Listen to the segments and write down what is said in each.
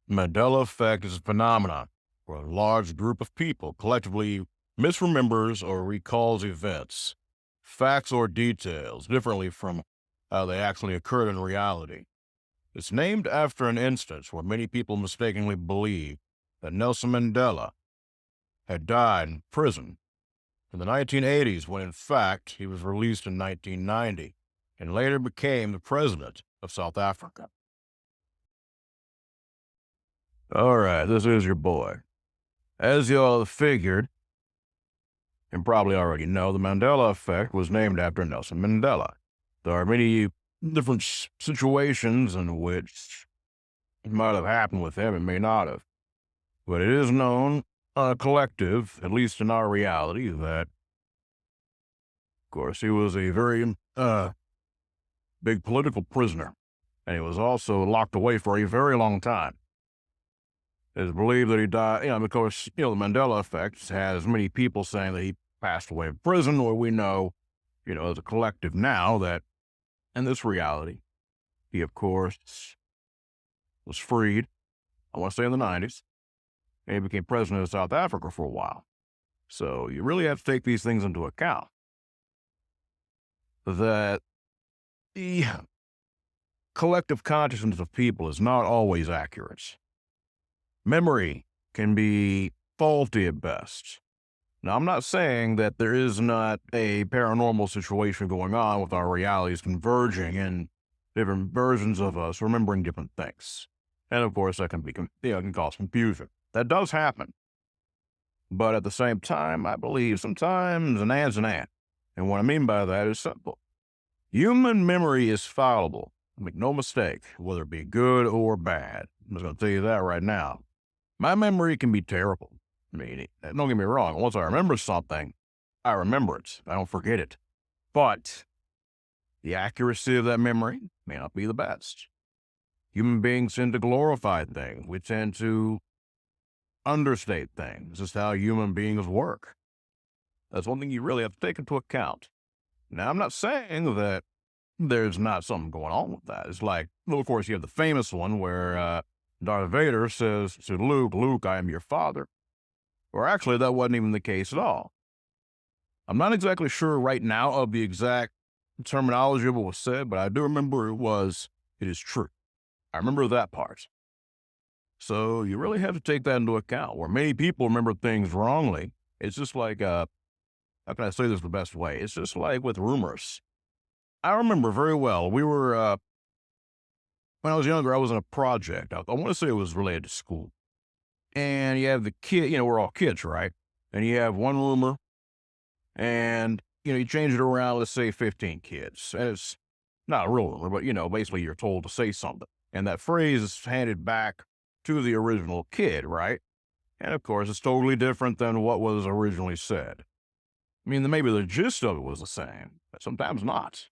Mandela Effect is a phenomenon where a large group of people collectively misremembers or recalls events, facts, or details differently from how they actually occurred in reality. It's named after an instance where many people mistakenly believed that Nelson Mandela had died in prison in the 1980s when in fact he was released in 1990 and later became the president of South Africa. All right, this is your boy. As you all have figured, and probably already know, the Mandela Effect was named after Nelson Mandela. There are many different situations in which it might have happened with him, it may not have. But it is known on a collective, at least in our reality, that, of course, he was a very big political prisoner, and he was also locked away for a very long time. It is believed that he died, of course, the Mandela Effect has many people saying that he passed away in prison, or we know, as a collective now that in this reality, he, of course, was freed, I want to say in the 90s, and he became president of South Africa for a while. So you really have to take these things into account. That the collective consciousness of people is not always accurate. Memory can be faulty at best. Now, I'm not saying that there is not a paranormal situation going on with our realities converging and different versions of us remembering different things. And of course, that can be, can cause confusion. That does happen. But at the same time, I believe sometimes an ant's an ant. And what I mean by that is simple. Human memory is fallible. Make no mistake, whether it be good or bad. I'm just going to tell you that right now. My memory can be terrible. I mean, don't get me wrong. Once I remember something, I remember it. I don't forget it. But the accuracy of that memory may not be the best. Human beings tend to glorify things. We tend to understate things. This is how human beings work. That's one thing you really have to take into account. Now, I'm not saying that there's not something going on with that. It's like, well, of course, you have the famous one where Darth Vader says to Luke, Luke, I am your father. Or actually, that wasn't even the case at all. I'm not exactly sure right now of the exact terminology of what was said, but I do remember it is true. I remember that part. So you really have to take that into account. Where many people remember things wrongly, it's just like, how can I say this the best way? It's just like with rumors. I remember very well, when I was younger, I was in a project. I want to say it was related to school. And you have the kid, we're all kids, right? And you have one rumor, and, you change it around, let's say 15 kids. And it's not a real rumor, but, basically you're told to say something. And that phrase is handed back to the original kid, right? And of course, it's totally different than what was originally said. I mean, maybe the gist of it was the same, but sometimes not.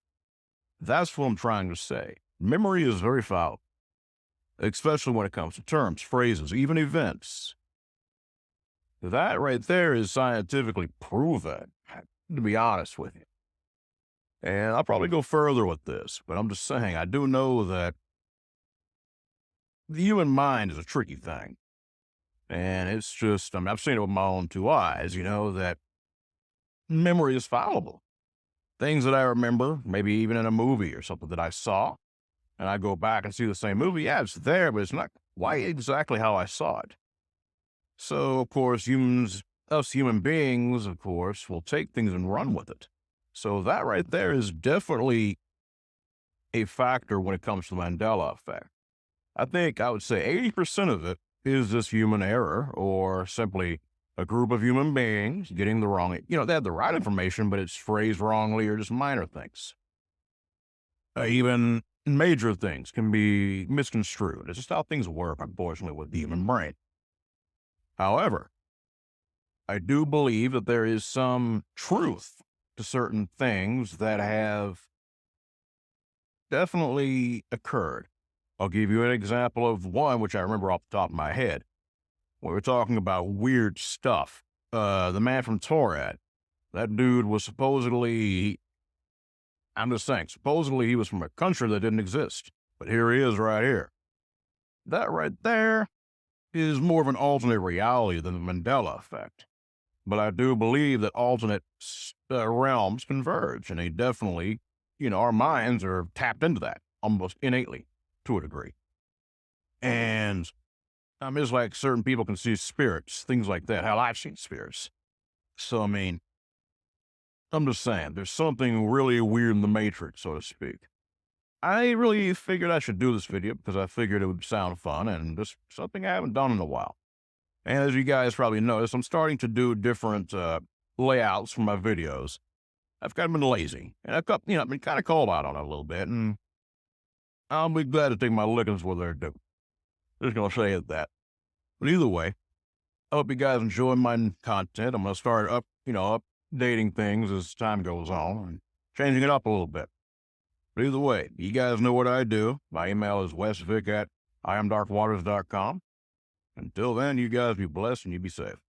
That's what I'm trying to say. Memory is very foul, especially when it comes to terms, phrases, even events. That right there is scientifically proven, to be honest with you. And I'll probably go further with this, but I'm just saying, I do know that the human mind is a tricky thing. And it's just, I've seen it with my own two eyes, that memory is fallible. Things that I remember, maybe even in a movie or something that I saw, and I go back and see the same movie, yeah, it's there, but it's not quite exactly how I saw it. So, of course, us human beings, of course, will take things and run with it. So that right there is definitely a factor when it comes to the Mandela effect. I would say 80% of it is this human error or simply a group of human beings getting the wrong, they have the right information, but it's phrased wrongly or just minor things. Even major things can be misconstrued. It's just how things work, unfortunately, with the human brain. However, I do believe that there is some truth to certain things that have definitely occurred. I'll give you an example of one, which I remember off the top of my head. We were talking about weird stuff. The man from Torad, that dude was supposedly he was from a country that didn't exist. But here he is right here. That right there is more of an alternate reality than the Mandela Effect. But I do believe that alternate realms converge, and they definitely, our minds are tapped into that almost innately to a degree. And I mean, it's like certain people can see spirits, things like that. Hell, I've seen spirits. So, I mean, I'm just saying, there's something really weird in the Matrix, so to speak. I really figured I should do this video because I figured it would sound fun and just something I haven't done in a while. And as you guys probably noticed, I'm starting to do different layouts for my videos. I've kind of been lazy, and I've been kind of called out on it a little bit, and I'll be glad to take my lickings where they're due. Just gonna say it that. But either way, I hope you guys enjoy my content. I'm gonna start updating things as time goes on and changing it up a little bit. But either way, you guys know what I do. My email is westvic@iamdarkwaters.com. Until then, you guys be blessed and you be safe.